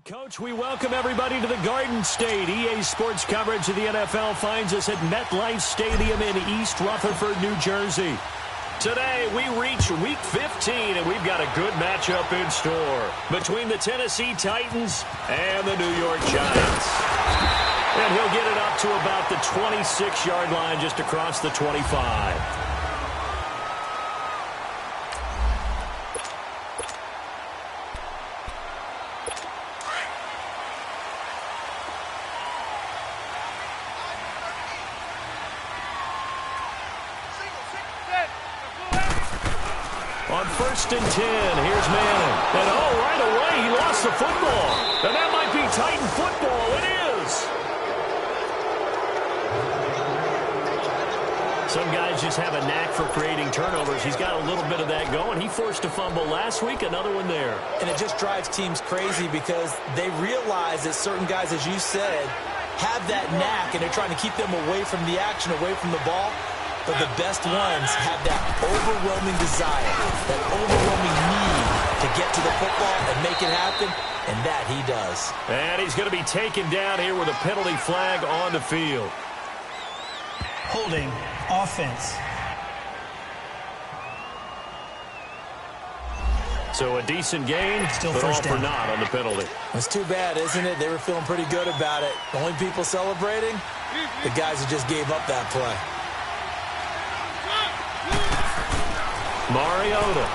Coach, we welcome everybody to the Garden State. EA Sports coverage of the NFL finds us at MetLife Stadium in East Rutherford, New Jersey. Today, we reach Week 15, and we've got a good matchup in store between the Tennessee Titans and the New York Giants. And he'll get it up to about the 26-yard line just across the 25. On 1st and 10, here's Manning. And right away, he lost the football. And that might be Titan football. It is. Some guys just have a knack for creating turnovers. He's got a little bit of that going. He forced a fumble last week, another one there. And it just drives teams crazy because they realize that certain guys, as you said, have that knack, and they're trying to keep them away from the action, away from the ball. But the best ones have that overwhelming desire, that overwhelming need to get to the football and make it happen, and that he does. And he's going to be taken down here with a penalty flag on the field. Holding offense. So a decent gain, Still but all first for down. naught on the penalty. It's too bad, isn't it? They were feeling pretty good about it. The only people celebrating, the guys who just gave up that play. Mariota.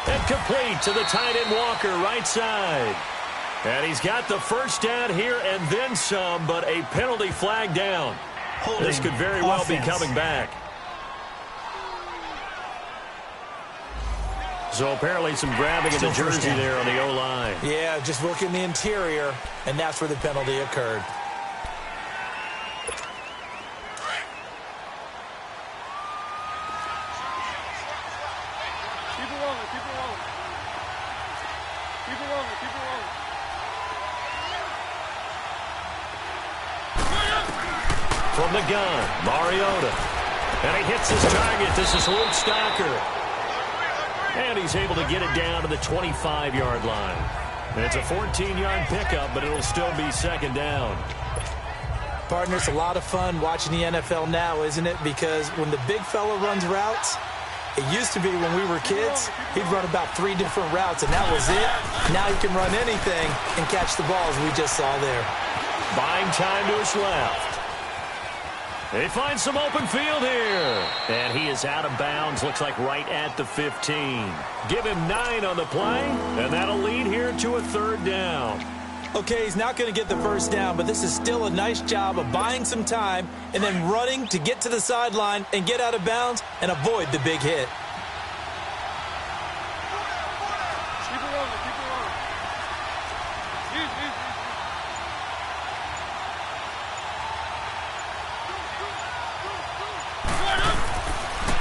And complete to the tight end Walker, right side. And he's got the first down here and then some, but a penalty flag down. This could very well be coming back. So apparently some grabbing in the jersey there on the O-line. Yeah, just working the interior, and that's where the penalty occurred. From the gun, Mariota. And he hits his target. This is Luke Stocker. And he's able to get it down to the 25-yard line. And it's a 14-yard pickup, but it'll still be second down. Partner, it's a lot of fun watching the NFL now, isn't it? Because when the big fella runs routes, it used to be when we were kids, he'd run about 3 different routes, and that was it. Now he can run anything and catch the ball, as we just saw there. Buying time to his left. They find some open field here. And he is out of bounds, looks like right at the 15. Give him 9 on the play, and that'll lead here to a third down. Okay, he's not going to get the first down, but this is still a nice job of buying some time and then running to get to the sideline and get out of bounds and avoid the big hit.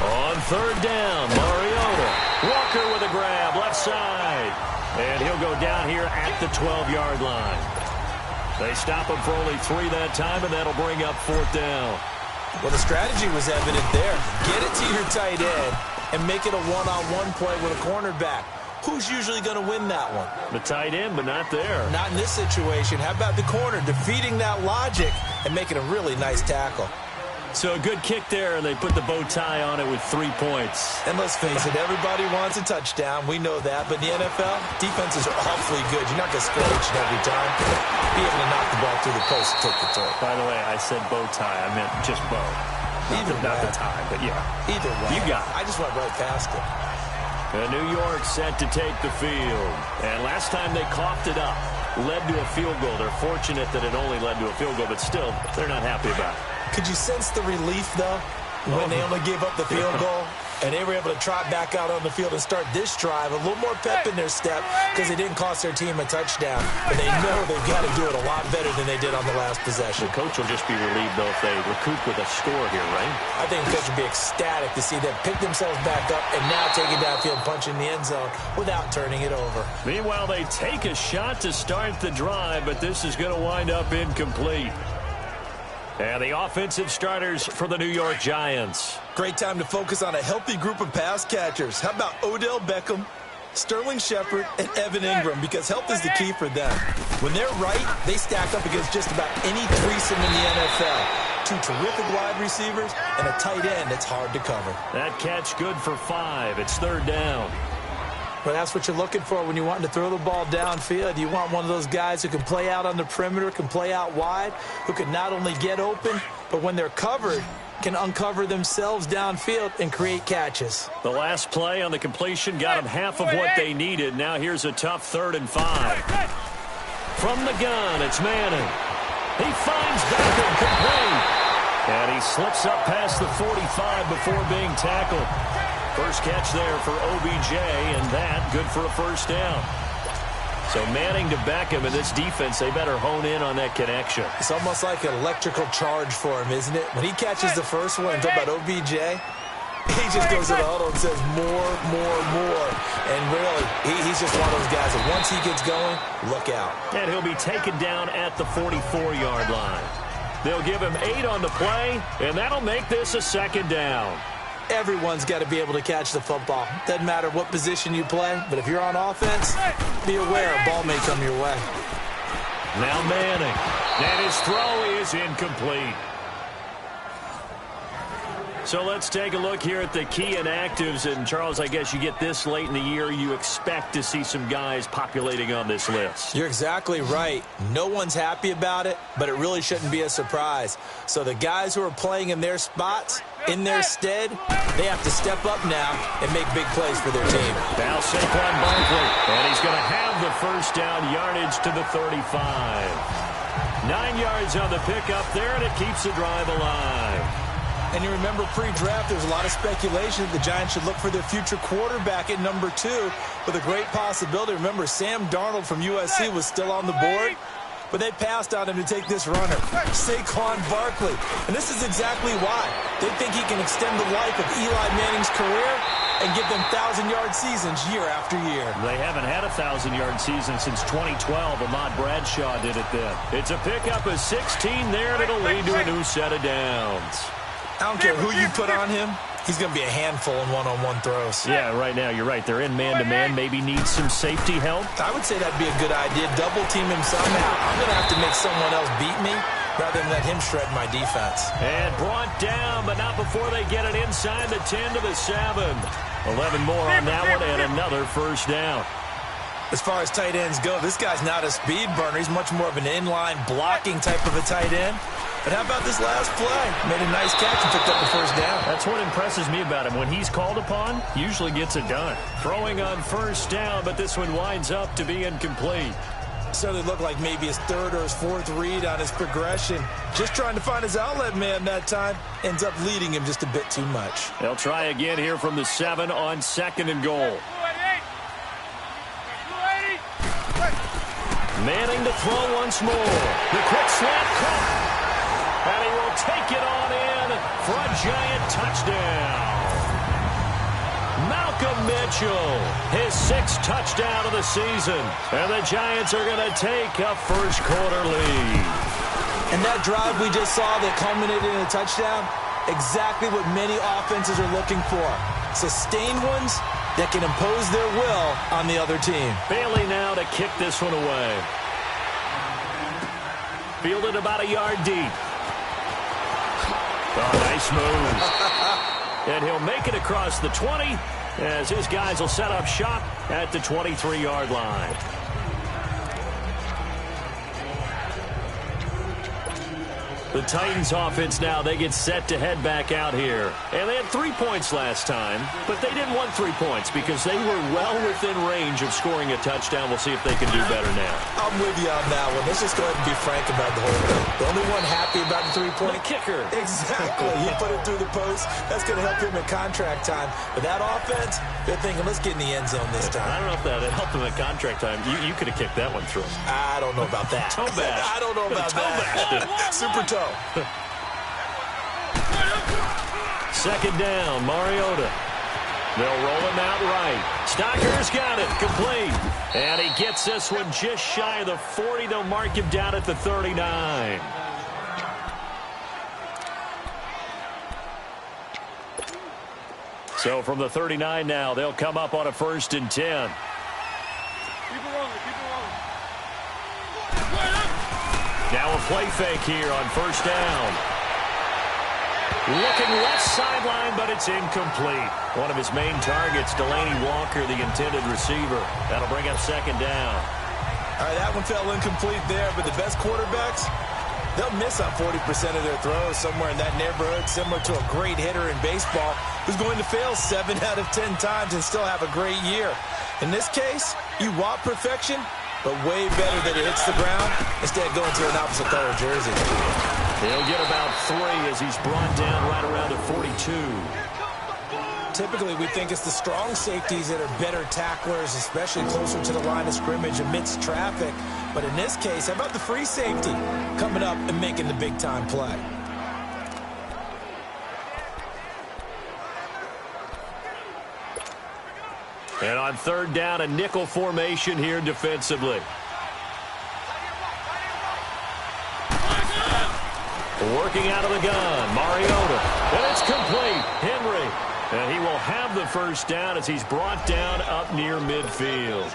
On third down, Mariota. Walker with a grab, left side. And he'll go down here at the 12-yard line. They stop him for only 3 that time, and that'll bring up fourth down. Well, the strategy was evident there. Get it to your tight end and make it a one-on-one play with a cornerback. Who's usually going to win that one? The tight end, but not there. Not in this situation. How about the corner defeating that logic and making a really nice tackle? So a good kick there, and they put the bow tie on it with 3 points. And let's face it, everybody wants a touchdown. We know that. But in the NFL, defenses are awfully good. You're not going to score each and every time. Be able to knock the ball through the post and take the toe. By the way, I said bow tie. I meant just bow. Not the tie, but yeah. Either way. You got it. I just went right past it. And New York set to take the field. And last time they coughed it up, led to a field goal. They're fortunate that it only led to a field goal, but still, they're not happy about it. Could you sense the relief, though, when they only gave up the field goal and they were able to trot back out on the field and start this drive? A little more pep in their step because it didn't cost their team a touchdown. But they know they've got to do it a lot better than they did on the last possession. The coach will just be relieved, though, if they recoup with a score here, right? I think the coach would be ecstatic to see them pick themselves back up and now take it downfield, punch in the end zone without turning it over. Meanwhile, they take a shot to start the drive, but this is going to wind up incomplete. And the offensive starters for the New York Giants. Great time to focus on a healthy group of pass catchers. How about Odell Beckham, Sterling Shepard and Evan Ingram, because health is the key for them. When they're right, they stack up against just about any threesome in the NFL. Two terrific wide receivers and a tight end that's hard to cover. That catch good for 5. It's 3rd down. Well, that's what you're looking for when you're wanting to throw the ball downfield. You want one of those guys who can play out on the perimeter, can play out wide, who can not only get open, but when they're covered, can uncover themselves downfield and create catches. The last play on the completion got them half of what they needed. Now here's a tough 3rd and 5. From the gun, it's Manning. He finds Beckham complete. And he slips up past the 45 before being tackled. First catch there for OBJ, and that good for a 1st down. So Manning to Beckham in this defense, they better hone in on that connection. It's almost like an electrical charge for him, isn't it? When he catches the first one, talk about OBJ, he just goes to the huddle and says more. And really, he's just one of those guys that once he gets going, look out. And he'll be taken down at the 44-yard line. They'll give him 8 on the play, and that'll make this a 2nd down. Everyone's got to be able to catch the football. Doesn't matter what position you play, but if you're on offense, be aware a ball may come your way. Now Manning. And his throw is incomplete. So let's take a look here at the key inactives. And, Charles, I guess you get this late in the year, you expect to see some guys populating on this list. You're exactly right. No one's happy about it, but it really shouldn't be a surprise. So the guys who are playing in their spots, in their stead, they have to step up now and make big plays for their team. Now Saquon Barkley, and he's going to have the 1st down yardage to the 35. 9 yards on the pickup there, and it keeps the drive alive. And you remember pre-draft, there's a lot of speculation that the Giants should look for their future quarterback at number 2 with a great possibility. Remember, Sam Darnold from USC was still on the board, but they passed on him to take this runner, Saquon Barkley. And this is exactly why. They think he can extend the life of Eli Manning's career and give them 1,000-yard seasons year after year. They haven't had a 1,000-yard season since 2012. Ahmad Bradshaw did it then. It's a pickup of 16 there, and it'll lead to a new set of downs. I don't care who you put on him. He's going to be a handful in one-on-one throws. Yeah, right now, you're right. They're in man-to-man. Maybe needs some safety help. I would say that'd be a good idea. Double team him somehow. I'm going to have to make someone else beat me rather than let him shred my defense. And brought down, but not before they get it inside the 10 to the 7. 11 more on that one, and another 1st down. As far as tight ends go, this guy's not a speed burner. He's much more of an inline blocking type of a tight end. But how about this last play? Made a nice catch and picked up the 1st down. That's what impresses me about him. When he's called upon, usually gets it done. Throwing on 1st down, but this one winds up to be incomplete. Certainly looked like maybe his 3rd or his 4th read on his progression. Just trying to find his outlet man that time. Ends up leading him just a bit too much. They'll try again here from the 7 on 2nd and goal. Manning to throw once more. The quick slant caught. And he will take it on in for a Giant touchdown. Malcolm Mitchell, his 6th touchdown of the season. And the Giants are going to take a 1st quarter lead. And that drive we just saw that culminated in a touchdown, exactly what many offenses are looking for. Sustained ones that can impose their will on the other team. Bailey now to kick this one away. Fielded about a yard deep. Oh, nice move. And he'll make it across the 20 as his guys will set up shop at the 23-yard line. The Titans offense now, they get set to head back out here. And they had 3 points last time, but they didn't want 3 points because they were well within range of scoring a touchdown. We'll see if they can do better now. I'm with you on that one. Let's just go ahead and be frank about the whole thing. The only one happy about the 3-point? The kicker. Exactly. He put it through the post. That's going to help him in contract time. But that offense, they're thinking, let's get in the end zone this time. I don't know if that helped him at contract time. You could have kicked that one through. I don't know about that. Toe bash. I don't know about that. Super toe. 2nd down, Mariota. They'll roll him out right. Stocker's got it, complete. And he gets this one just shy of the 40. They'll mark him down at the 39. So from the 39 now, they'll come up on a 1st and 10. Keep it rolling, keep it rolling. Now a play fake here on 1st down. Looking left sideline, but it's incomplete. One of his main targets, Delanie Walker, the intended receiver. That'll bring up 2nd down. All right, that one fell incomplete there, but the best quarterbacks, they'll miss on 40% of their throws, somewhere in that neighborhood, similar to a great hitter in baseball who's going to fail 7 out of 10 times and still have a great year. In this case, you want perfection, but way better that it hits the ground instead of going to an opposite color jersey. He'll get about 3 as he's brought down right around the 42. Typically, we think it's the strong safeties that are better tacklers, especially closer to the line of scrimmage amidst traffic. But in this case, how about the free safety coming up and making the big-time play? And on 3rd down, a nickel formation here defensively. Working out of the gun, Mariota. And it's complete. Henry. And he will have the 1st down as he's brought down up near midfield.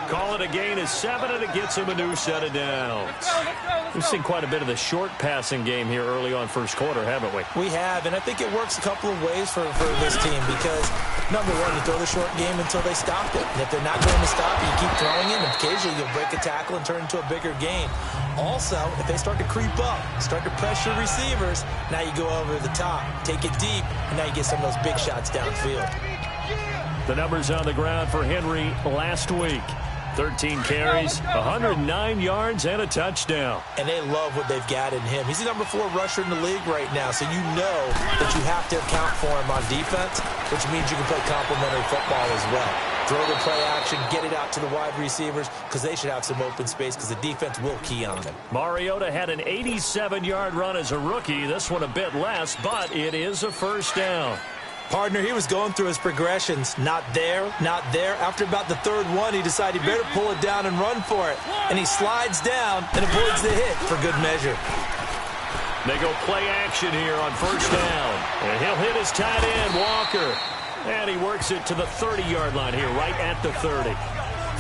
Call it a gain of 7, and it gets him a new set of downs. We've seen quite a bit of the short passing game here early on 1st quarter, haven't we? We have, and I think it works a couple of ways for this team because, number one, you throw the short game until they stop it. And if they're not going to stop it, you keep throwing it, and occasionally you'll break a tackle and turn it into a bigger gain. Also, if they start to creep up, start to pressure receivers, now you go over the top, take it deep, and now you get some of those big shots downfield. The numbers on the ground for Henry last week. 13 carries, 109 yards, and a touchdown. And they love what they've got in him. He's the number 4 rusher in the league right now, so you know that you have to account for him on defense, which means you can play complementary football as well. Throw the play action, get it out to the wide receivers, because they should have some open space, because the defense will key on them. Mariota had an 87-yard run as a rookie. This one a bit less, but it is a 1st down. Partner, he was going through his progressions. Not there, not there. After about the 3rd one, he decided he better pull it down and run for it. And he slides down and avoids the hit for good measure. They go play action here on 1st down. And he'll hit his tight end, Walker. And he works it to the 30-yard line here, right at the 30.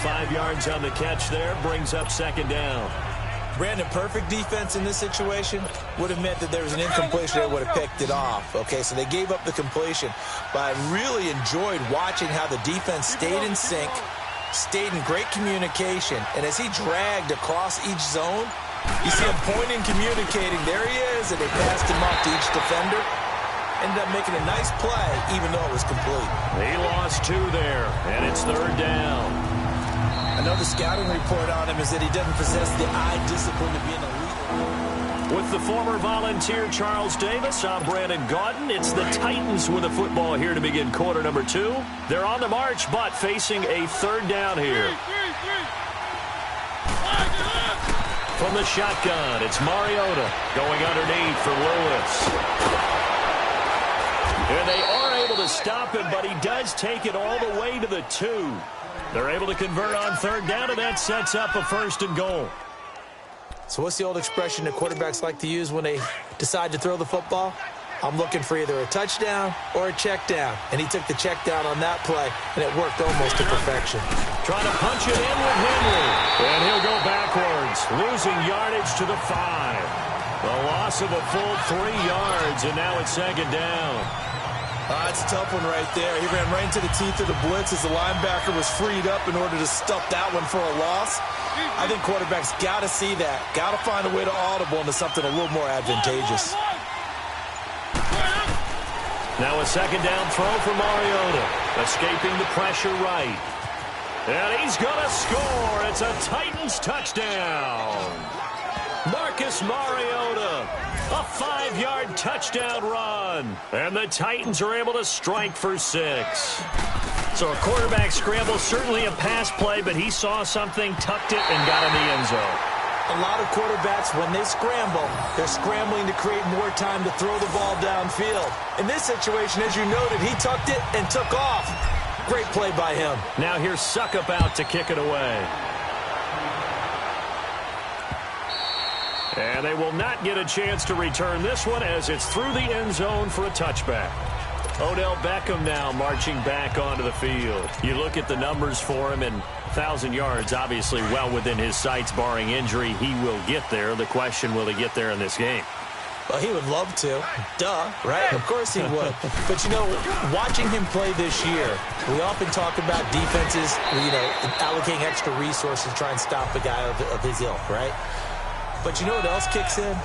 5 yards on the catch there, brings up 2nd down. Brandon, perfect defense in this situation would have meant that there was an incompletion. They would have picked it off. Okay, so they gave up the completion. But I really enjoyed watching how the defense stayed in sync, stayed in great communication. And as he dragged across each zone, you see him pointing, communicating. There he is, and they passed him off to each defender. Ended up making a nice play, even though it was complete. He lost 2 there, and it's 3rd down. I know the scouting report on him is that he doesn't possess the eye discipline to be an elite. With the former Volunteer Charles Davis, I'm Brandon Gaudin. It's the Titans with the football here to begin quarter number 2. They're on the march, but facing a 3rd down here. From the shotgun, it's Mariota going underneath for Lewis. And they are able to stop him, but he does take it all the way to the 2. They're able to convert on 3rd down, and that sets up a 1st and goal. So what's the old expression that quarterbacks like to use when they decide to throw the football? I'm looking for either a touchdown or a check down. And he took the check down on that play, and it worked almost to perfection. Trying to punch it in with Henry. And he'll go backwards, losing yardage to the 5. The loss of a full 3 yards, and now it's 2nd down. That's a tough one right there. He ran right into the teeth of the blitz as the linebacker was freed up in order to stuff that one for a loss. I think quarterbacks got to see that. Got to find a way to audible into something a little more advantageous. Now a 2nd down throw for Mariota. Escaping the pressure right. And he's going to score. It's a Titans touchdown. Marcus Mariota, a 5-yard touchdown run. And the Titans are able to strike for 6. So a quarterback scramble, certainly a pass play, but he saw something, tucked it, and got in the end zone. A lot of quarterbacks, when they scramble, they're scrambling to create more time to throw the ball downfield. In this situation, as you noted, he tucked it and took off. Great play by him. Now here's Suckup out to kick it away. And they will not get a chance to return this one as it's through the end zone for a touchback. Odell Beckham now marching back onto the field. You look at the numbers for him, and 1,000 yards obviously well within his sights, barring injury. He will get there. The question, will he get there in this game? Well, he would love to. Duh, right? Of course he would. But, you know, watching him play this year, we often talk about defenses, you know, allocating extra resources to try and stop a guy of his ilk, right? But you know what else kicks in?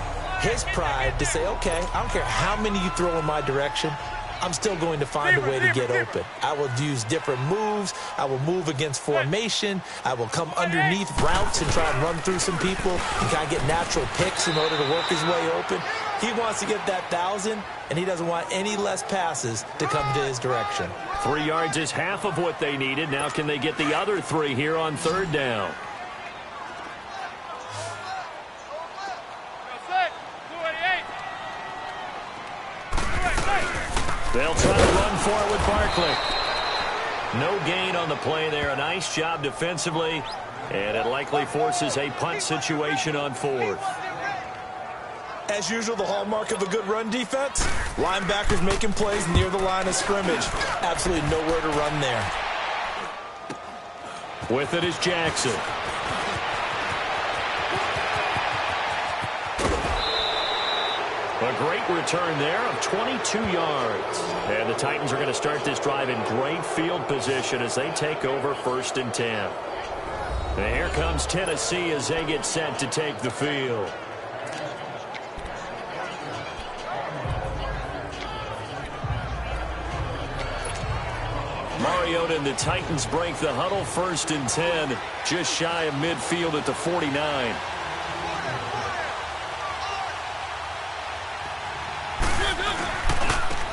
His pride to say, okay, I don't care how many you throw in my direction, I'm still going to find a way to get open. I will use different moves. I will move against formation. I will come underneath routes and try and run through some people and kind of get natural picks in order to work his way open. He wants to get that 1,000, and he doesn't want any less passes to come to his direction. 3 yards is half of what they needed. Now can they get the other 3 here on 3rd down? They'll try to run for it with Barkley. No gain on the play there. A nice job defensively, and it likely forces a punt situation on 4th. As usual, the hallmark of a good run defense, linebackers making plays near the line of scrimmage. Absolutely nowhere to run there. With it is Jackson. A great return there of 22 yards. And the Titans are going to start this drive in great field position as they take over 1st and 10. And here comes Tennessee as they get set to take the field. Mariota and the Titans break the huddle, 1st and 10, just shy of midfield at the 49.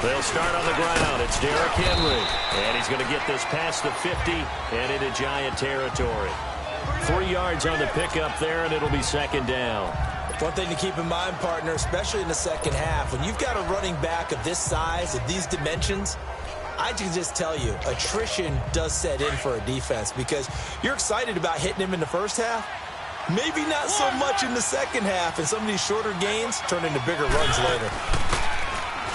They'll start on the ground. It's Derrick Henry. And he's going to get this past the 50 and into Giant territory. 3 yards on the pickup there, and it'll be 2nd down. One thing to keep in mind, partner, especially in the second half, when you've got a running back of this size, of these dimensions, I can just tell you, attrition does set in for a defense because you're excited about hitting him in the first half. Maybe not so much in the second half, and some of these shorter gains turn into bigger runs later.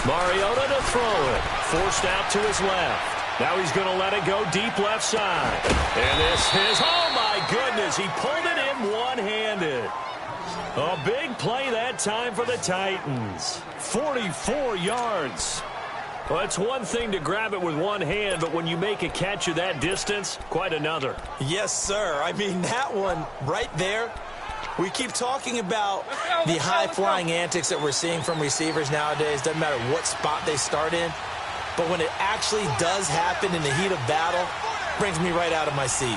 Mariota to throw it. Forced out to his left. Now he's going to let it go deep left side. And this is, oh my goodness, he pulled it in one-handed. A big play that time for the Titans. 44 yards. Well, it's one thing to grab it with one hand, but when you make a catch of that distance, quite another. Yes, sir. I mean, that one right there. We keep talking about the high-flying antics that we're seeing from receivers nowadays. Doesn't matter what spot they start in. But when it actually does happen in the heat of battle, it brings me right out of my seat.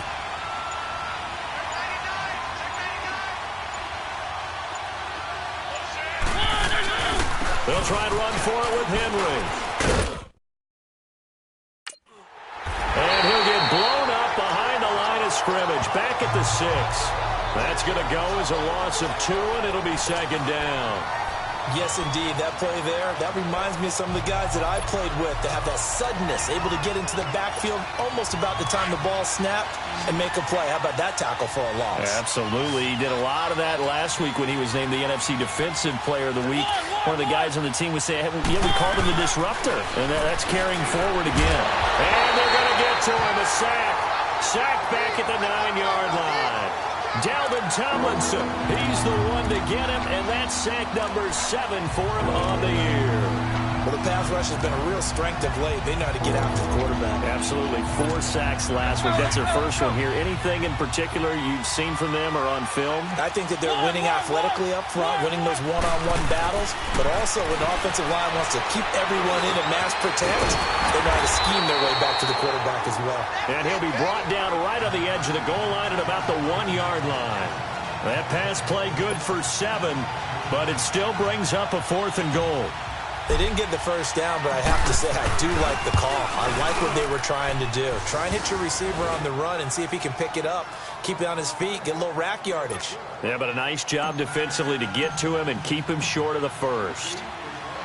They'll try and run for it with Henry. And he'll get blown up behind the line of scrimmage. Back at the 6. That's going to go as a loss of 2, and it'll be 2nd down. Yes, indeed. That play there, that reminds me of some of the guys that I played with that have that suddenness, able to get into the backfield almost about the time the ball snapped and make a play. How about that tackle for a loss? Absolutely. He did a lot of that last week when he was named the NFC Defensive Player of the Week. One of the guys on the team would say, yeah, we called him the disruptor. And that's carrying forward again. And they're going to get to him. A sack. Sack back at the 9-yard line. Dalvin Tomlinson, he's the one to get him, and that's sack number 7 for him on the year. Well, the pass rush has been a real strength of late. They know how to get after the quarterback. Absolutely. 4 sacks last week. That's their first one here. Anything in particular you've seen from them or on film? I think that they're winning athletically up front, winning those one-on-one battles, but also when the offensive line wants to keep everyone in and mass protect, they know how to scheme their way back to the quarterback as well. And he'll be brought down right on the edge of the goal line at about the 1-yard line. That pass play good for 7, but it still brings up a 4th and goal. They didn't get the first down, but I have to say I do like the call. I like what they were trying to do. Try and hit your receiver on the run and see if he can pick it up. Keep it on his feet, get a little rack yardage. Yeah, but a nice job defensively to get to him and keep him short of the first.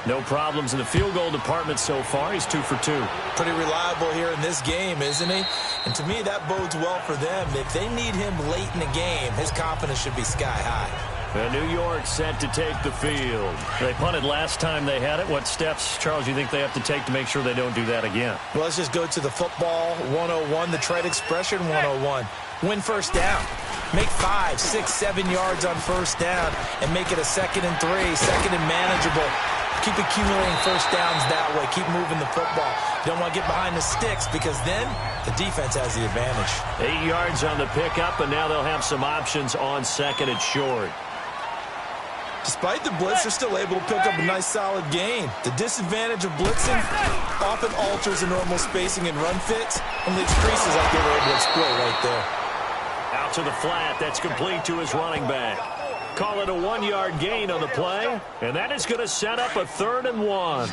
No problems in the field goal department so far. He's 2 for 2. Pretty reliable here in this game, isn't he? And to me, that bodes well for them. If they need him late in the game, his confidence should be sky high. And New York set to take the field. They punted last time they had it. What steps, Charles, you think they have to take to make sure they don't do that again? Well, let's just go to the football 101, the trade expression 101. Win first down. Make 5, 6, 7 yards on first down and make it a 2nd and 3, 2nd and manageable. Keep accumulating first downs that way. Keep moving the football. You don't want to get behind the sticks because then the defense has the advantage. 8 yards on the pickup, and now they'll have some options on 2nd and short. Despite the blitz, they're still able to pick up a nice, solid gain. The disadvantage of blitzing often alters the normal spacing and run fits and leaves creases like they were able to exploit right there. Out to the flat. That's complete to his running back. Call it a 1-yard gain on the play, and that is going to set up a 3rd and 1.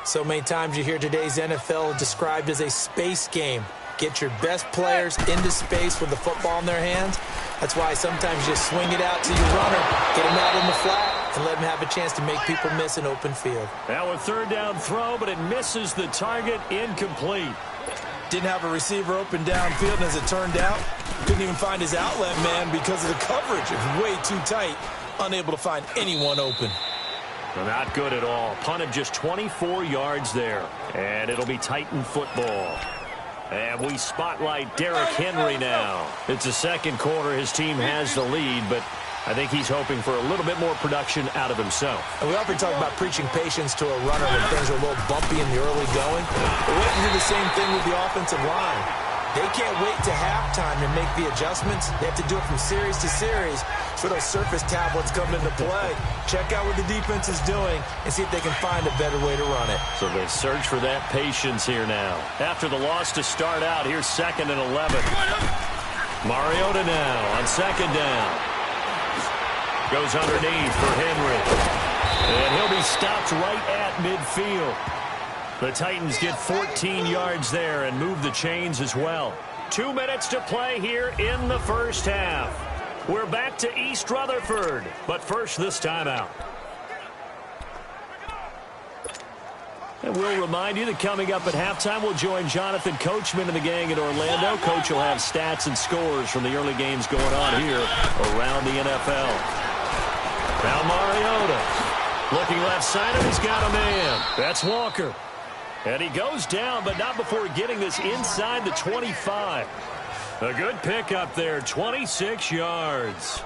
So many times you hear today's NFL described as a space game. Get your best players into space with the football in their hands. That's why sometimes you just swing it out to your runner, get him out in the flat, and let him have a chance to make people miss an open field. Now a 3rd down throw, but it misses the target, incomplete. Didn't have a receiver open downfield, and as it turned out, couldn't even find his outlet man because of the coverage. It was way too tight, unable to find anyone open. Not good at all. Punted just 24 yards there, and it'll be Titan football. And we spotlight Derrick Henry now. It's the 2nd quarter. His team has the lead, but I think he's hoping for a little bit more production out of himself. And we often talk about preaching patience to a runner when things are a little bumpy in the early going. But we have to do the same thing with the offensive line. They can't wait to halftime to make the adjustments. They have to do it from series to series so those surface tablets come into play. Check out what the defense is doing and see if they can find a better way to run it. So they search for that patience here now. After the loss to start out, here's 2nd and 11. Mariota now on 2nd down. Goes underneath for Henry. And he'll be stopped right at midfield. The Titans get 14 yards there and move the chains as well. 2 minutes to play here in the first half. We're back to East Rutherford, but first this timeout. And we'll remind you that coming up at halftime, we'll join Jonathan Coachman and the gang in Orlando. Coach will have stats and scores from the early games going on here around the NFL. Now Mariota. Looking left side, and he's got a man. That's Walker. And he goes down, but not before getting this inside the 25. A good pickup there, 26 yards.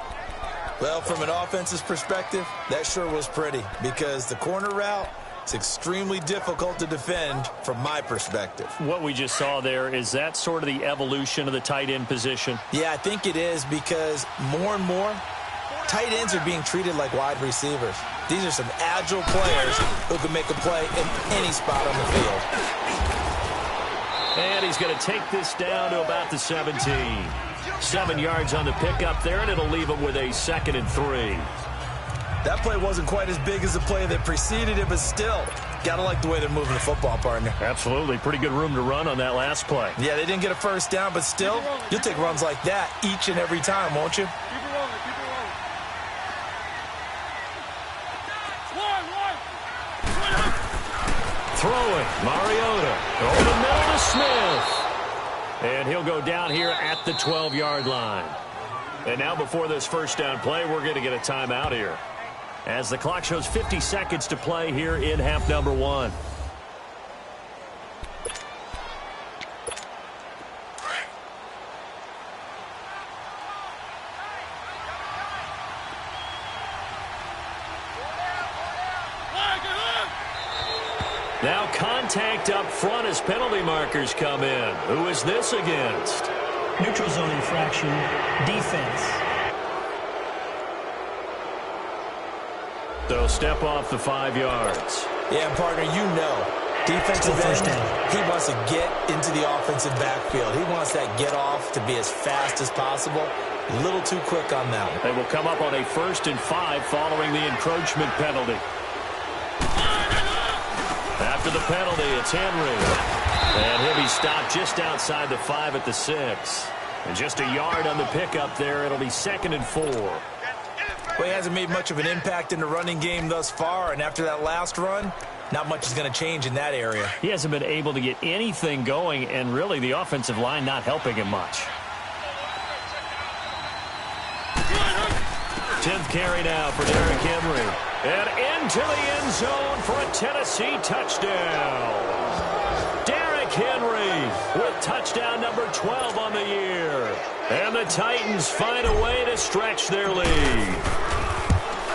Well, from an offensive perspective, that sure was pretty because the corner route is extremely difficult to defend from my perspective. What we just saw there, is that sort of the evolution of the tight end position? Yeah, I think it is because more and more, tight ends are being treated like wide receivers. These are some agile players who can make a play in any spot on the field. And he's going to take this down to about the 17. 7 yards on the pickup there, and it'll leave him with a 2nd and 3. That play wasn't quite as big as the play that preceded it, but still, gotta like the way they're moving the football, partner. Absolutely. Pretty good room to run on that last play. Yeah, they didn't get a first down, but still, you'll take runs like that each and every time, won't you? Keep it rolling, keep it rolling. Throwing, Mariota over the middle to Smith. And he'll go down here at the 12-yard line. And now before this first down play, we're going to get a timeout here, as the clock shows 50 seconds to play here in half number 1. Now contact up front as penalty markers come in. Who is this against? Neutral zone infraction, defense. So step off the 5 yards. Yeah, partner, you know, defensive first end, down. he wants to get into the offensive backfield. He wants that get off to be as fast as possible. A little too quick on that one. They will come up on a 1st and 5 following the encroachment penalty. After the penalty, it's Henry. And he'll be stopped just outside the 5 at the 6. And just a yard on the pickup there. It'll be 2nd and 4. Well, he hasn't made much of an impact in the running game thus far, and after that last run, not much is going to change in that area. He hasn't been able to get anything going, and really the offensive line not helping him much. 10th carry now for Derrick Henry. And into the end zone for a Tennessee touchdown. Derrick Henry with touchdown number 12 on the year. And the Titans find a way to stretch their lead.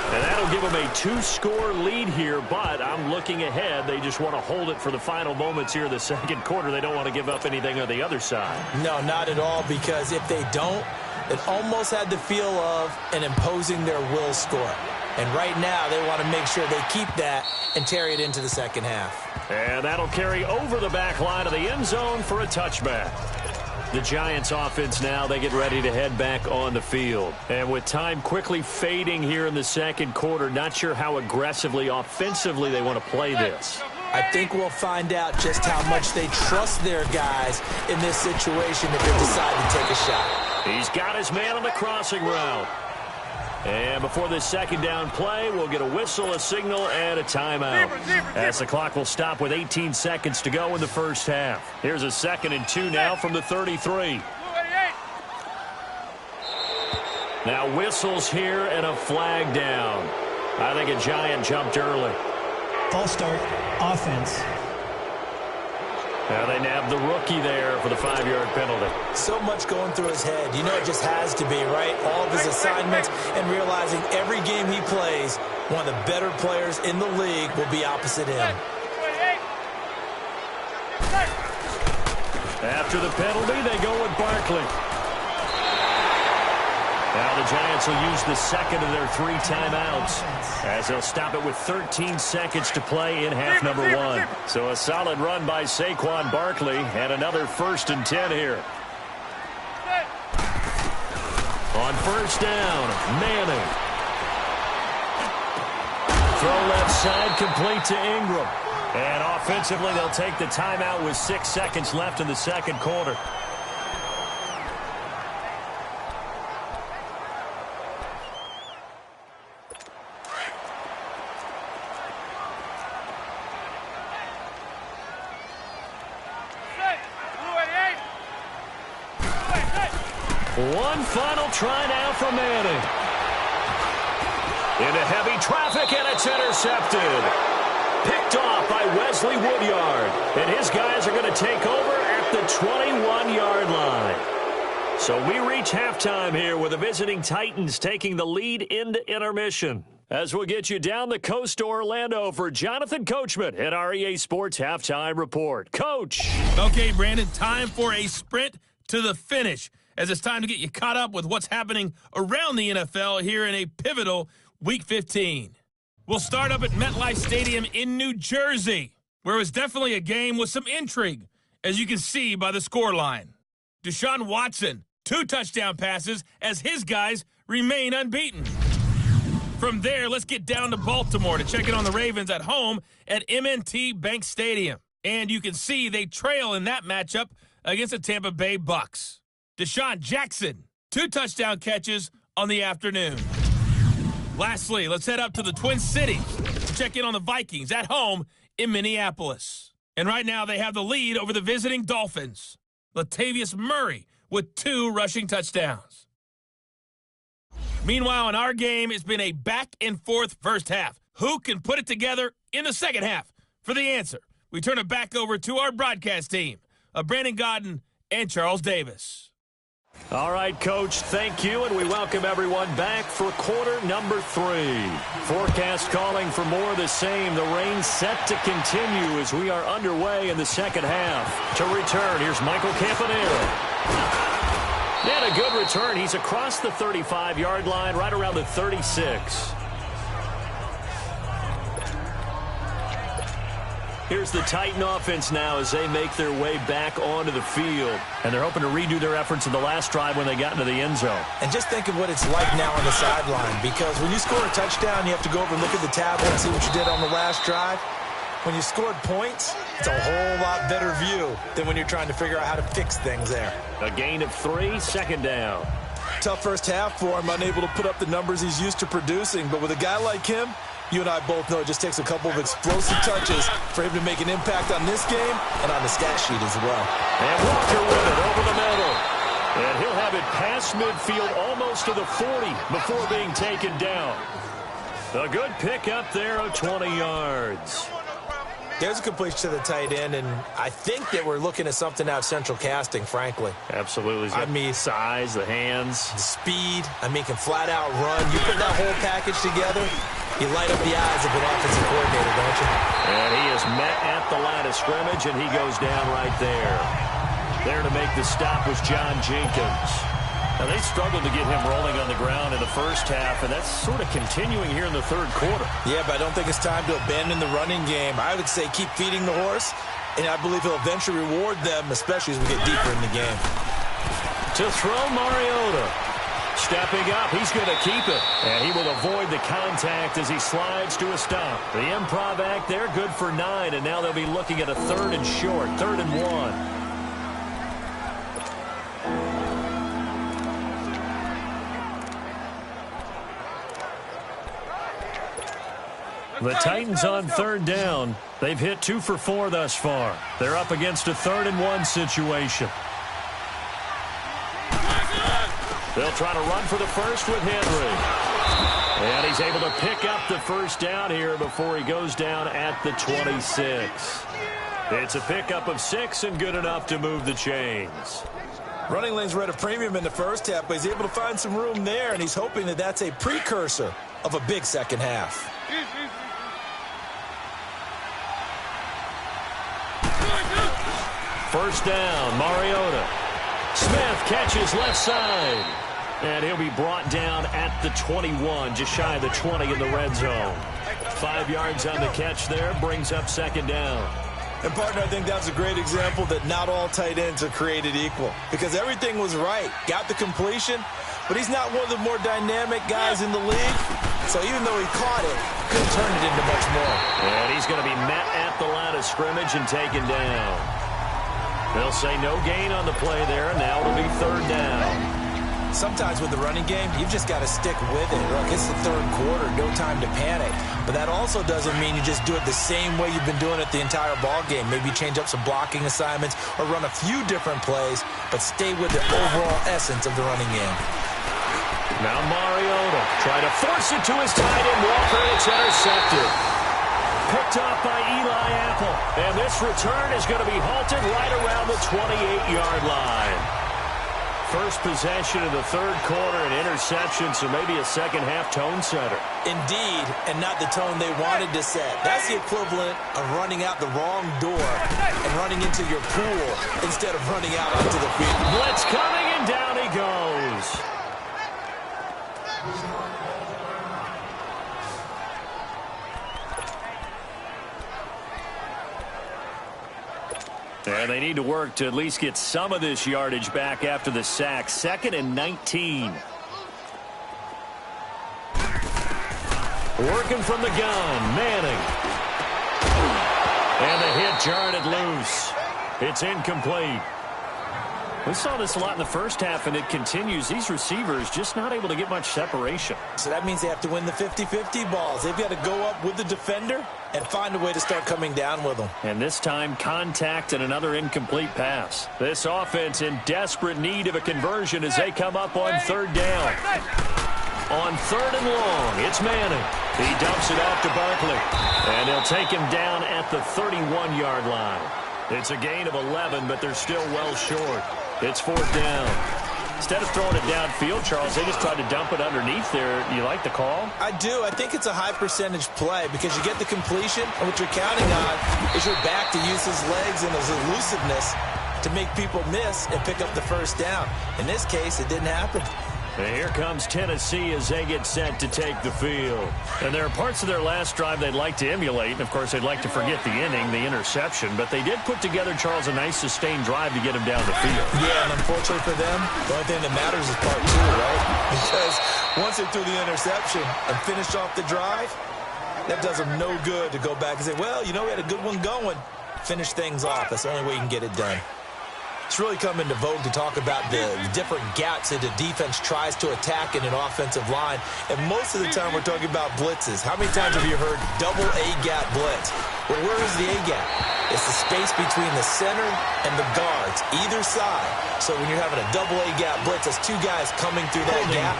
And that'll give them a 2-score lead here, but I'm looking ahead. They just want to hold it for the final moments here in the second quarter. They don't want to give up anything on the other side. No, not at all, because if they don't, it almost had the feel of an imposing their will score. And right now, they want to make sure they keep that and carry it into the second half. And that'll carry over the back line of the end zone for a touchback. The Giants offense now, they get ready to head back on the field. And with time quickly fading here in the second quarter, not sure how aggressively, offensively they want to play this. I think we'll find out just how much they trust their guys in this situation if they decide to take a shot. He's got his man on the crossing route. And before this second down play, we'll get a whistle, a signal, and a timeout. As the clock will stop with 18 seconds to go in the first half. Here's a 2nd and 2 now from the 33. Now whistles here and a flag down. I think a Giant jumped early. False start, offense. Now they nabbed the rookie there for the 5-yard penalty. So much going through his head. You know it just has to be, right? All of his assignments and realizing every game he plays, one of the better players in the league will be opposite him. After the penalty, they go with Barkley. Now the Giants will use the second of their 3 timeouts as they'll stop it with 13 seconds to play in half number 1. So a solid run by Saquon Barkley and another 1st and 10 here. On first down, Manning. Throw left side complete to Ingram. And offensively, they'll take the timeout with 6 seconds left in the second quarter. One final try now for Manning. Into heavy traffic, and it's intercepted. Picked off by Wesley Woodyard. And his guys are going to take over at the 21-yard line. So we reach halftime here with the visiting Titans taking the lead into intermission. As we'll get you down the coast to Orlando for Jonathan Coachman at our EA Sports Halftime Report. Coach. Okay, Brandon, time for a sprint to the finish, as it's time to get you caught up with what's happening around the NFL here in a pivotal Week 15. We'll start up at MetLife Stadium in New Jersey, where it was definitely a game with some intrigue, as you can see by the scoreline. Deshaun Watson, 2 touchdown passes as his guys remain unbeaten. From there, let's get down to Baltimore to check in on the Ravens at home at M&T Bank Stadium. And you can see they trail in that matchup against the Tampa Bay Bucks. Deshaun Jackson, 2 touchdown catches on the afternoon. Lastly, let's head up to the Twin Cities to check in on the Vikings at home in Minneapolis. And right now they have the lead over the visiting Dolphins. Latavius Murray with 2 rushing touchdowns. Meanwhile, in our game, it's been a back-and-forth first half. Who can put it together in the second half? For the answer, we turn it back over to our broadcast team of Brandon Gaudin and Charles Davis. All right, Coach, thank you, and we welcome everyone back for quarter number 3. Forecast calling for more of the same. The rain set to continue as we are underway in the second half. To return, here's Michael Campanella. And a good return. He's across the 35-yard line, right around the 36. Here's the Titan offense now as they make their way back onto the field. And they're hoping to redo their efforts in the last drive when they got into the end zone. And just think of what it's like now on the sideline, because when you score a touchdown, you have to go over and look at the tablet and see what you did on the last drive. When you scored points, it's a whole lot better view than when you're trying to figure out how to fix things there. A gain of 3, second down. Tough first half for him, unable to put up the numbers he's used to producing. But with a guy like him, you and I both know it just takes a couple of explosive touches for him to make an impact on this game and on the stat sheet as well. And Walker with it over the middle. And he'll have it past midfield, almost to the 40 before being taken down. A good pick up there of 20 yards. There's a completion to the tight end, and I think that we're looking at something out Central Casting, frankly. Absolutely. I mean, size, the hands. the speed. I mean, can flat out run. You put that whole package together, you light up the eyes of an offensive coordinator, don't you? And he is met at the line of scrimmage, and he goes down right there. There to make the stop was John Jenkins. Now, they struggled to get him rolling on the ground in the first half, and that's sort of continuing here in the third quarter. Yeah, but I don't think it's time to abandon the running game. I would say keep feeding the horse, and I believe he'll eventually reward them, especially as we get deeper in the game. To throw, Mariota. Stepping up, he's going to keep it. And he will avoid the contact as he slides to a stop. The improv act there, good for 9, and now they'll be looking at a 3rd and short, 3rd and 1. The Titans on 3rd down. They've hit 2 for 4 thus far. They're up against a 3rd and 1 situation. They'll try to run for the first with Henry. And he's able to pick up the first down here before he goes down at the 26. It's a pickup of 6 and good enough to move the chains. Running lanes were at a premium in the first half, but he's able to find some room there, and he's hoping that that's a precursor of a big second half. First down, Mariota. Smith catches left side. And he'll be brought down at the 21, just shy of the 20 in the red zone. 5 yards on the catch there, brings up 2nd down. And, partner, I think that's a great example that not all tight ends are created equal, because everything was right. Got the completion, but he's not one of the more dynamic guys in the league. So even though he caught it, couldn't turn it into much more. And he's going to be met at the line of scrimmage and taken down. They'll say no gain on the play there, and now it'll be 3rd down. Sometimes with the running game, you've just got to stick with it. Look, it's the 3rd quarter, no time to panic. But that also doesn't mean you just do it the same way you've been doing it the entire ball game. Maybe change up some blocking assignments or run a few different plays, but stay with the overall essence of the running game. Now Mariota trying to force it to his tight end, Walker. It's intercepted. Picked off by Eli Apple. And this return is going to be halted right around the 28-yard line. First possession of the 3rd quarter, an interception, so maybe a second-half tone setter. Indeed, and not the tone they wanted to set. That's the equivalent of running out the wrong door and running into your pool instead of running out onto the field. Blitz coming, and down he goes. And they need to work to at least get some of this yardage back after the sack. 2nd and 19. Working from the gun, Manning. And the hit jarred it loose. It's incomplete. We saw this a lot in the first half, and it continues. These receivers just not able to get much separation. So that means they have to win the 50-50 balls. They've got to go up with the defender and find a way to start coming down with them. And this time, contact and another incomplete pass. This offense in desperate need of a conversion as they come up on 3rd down. On 3rd and long, it's Manning. He dumps it off to Barkley. And they'll take him down at the 31-yard line. It's a gain of 11, but they're still well short. It's 4th down. Instead of throwing it downfield, Charles, they just tried to dump it underneath there. You like the call? I do. I think it's a high-percentage play because you get the completion, and what you're counting on is your back to use his legs and his elusiveness to make people miss and pick up the first down. In this case, it didn't happen. And here comes Tennessee as they get set to take the field. And there are parts of their last drive they'd like to emulate. And, of course, they'd like to forget the inning, the interception. But they did put together, Charles, a nice sustained drive to get him down the field. Yeah, and unfortunately for them, the only thing that matters is part 2, right? Because once they threw the interception and finished off the drive, that does them no good to go back and say, well, you know, we had a good one going. Finish things off. That's the only way you can get it done. It's really come into vogue to talk about the different gaps that the defense tries to attack in an offensive line. And most of the time we're talking about blitzes. How many times have you heard double A-gap blitz? Well, where is the A-gap? It's the space between the center and the guards, either side. So when you're having a double A-gap blitz, that's two guys coming through that gap.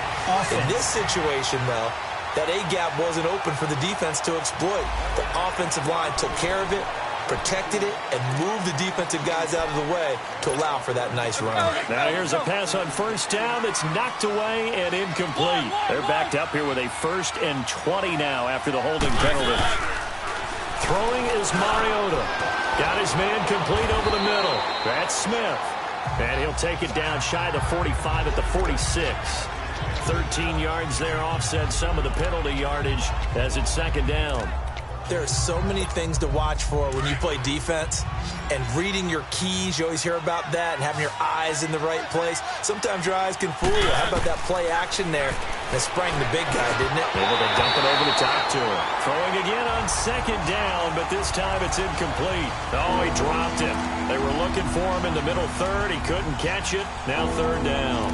In this situation, though, that A-gap wasn't open for the defense to exploit. The offensive line took care of it, protected it, and moved the defensive guys out of the way to allow for that nice run. Now here's a pass on first down that's knocked away and incomplete. They're backed up here with a 1st and 20 now after the holding penalty. Throwing is Mariota. Got his man complete over the middle. That's Smith. And he'll take it down shy of the 45 at the 46. 13 yards there, offset some of the penalty yardage as it's 2nd down. There are so many things to watch for when you play defense, and reading your keys, you always hear about that, and having your eyes in the right place. Sometimes your eyes can fool you. How about that play action there? That sprang the big guy, didn't it? Able to dump it over the top to him. Throwing again on 2nd down, but this time it's incomplete. Oh, he dropped it. They were looking for him in the middle third. He couldn't catch it. Now 3rd down.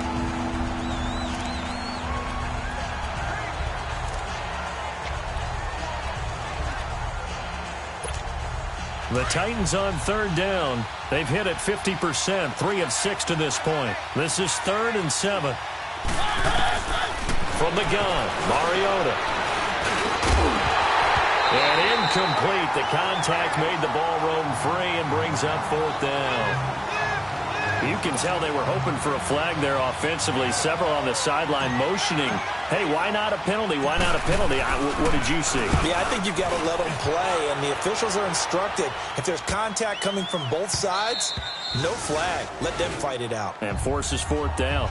The Titans on 3rd down. They've hit it 50%, 3 of 6 to this point. This is 3rd and 7. From the gun, Mariota. And incomplete. The contact made the ball roam free and brings up 4th down. You can tell they were hoping for a flag there offensively. Several on the sideline motioning, hey, why not a penalty? Why not a penalty? What did you see? Yeah, I think you've got to let them play, and the officials are instructed. If there's contact coming from both sides, no flag. Let them fight it out. And forces 4th down.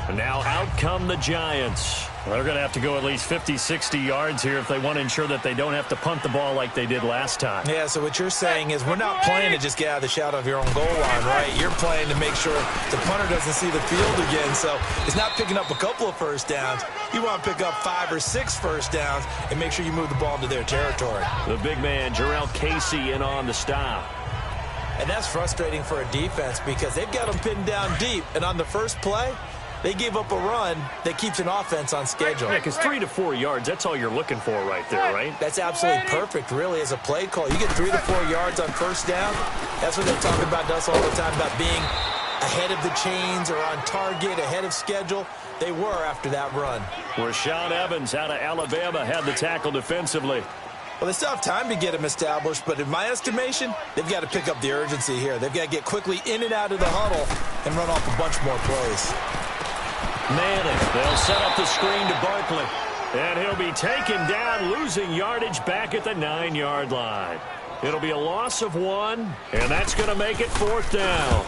And now out come the Giants. They're going to have to go at least 50, 60 yards here if they want to ensure that they don't have to punt the ball like they did last time. Yeah, so what you're saying is we're not playing to just get out of the shadow of your own goal line, right? You're playing to make sure the punter doesn't see the field again. So it's not picking up a couple of first downs. You want to pick up 5 or 6 first downs and make sure you move the ball into their territory. The big man, Jarrell Casey, in on the stop. And that's frustrating for a defense because they've got them pinned down deep. And on the first play, they gave up a run that keeps an offense on schedule. Yeah, because 3 to 4 yards, that's all you're looking for right there, right? That's absolutely perfect, really, as a play call. You get 3 to 4 yards on first down. That's what they talk about us all the time, about being ahead of the chains or on target, ahead of schedule. They were after that run. Rashaan Evans out of Alabama had the tackle defensively. Well, they still have time to get him established, but in my estimation, they've got to pick up the urgency here. They've got to get quickly in and out of the huddle and run off a bunch more plays. Manning, they'll set up the screen to Barkley. And he'll be taken down, losing yardage back at the 9-yard line. It'll be a loss of 1, and that's going to make it 4th down.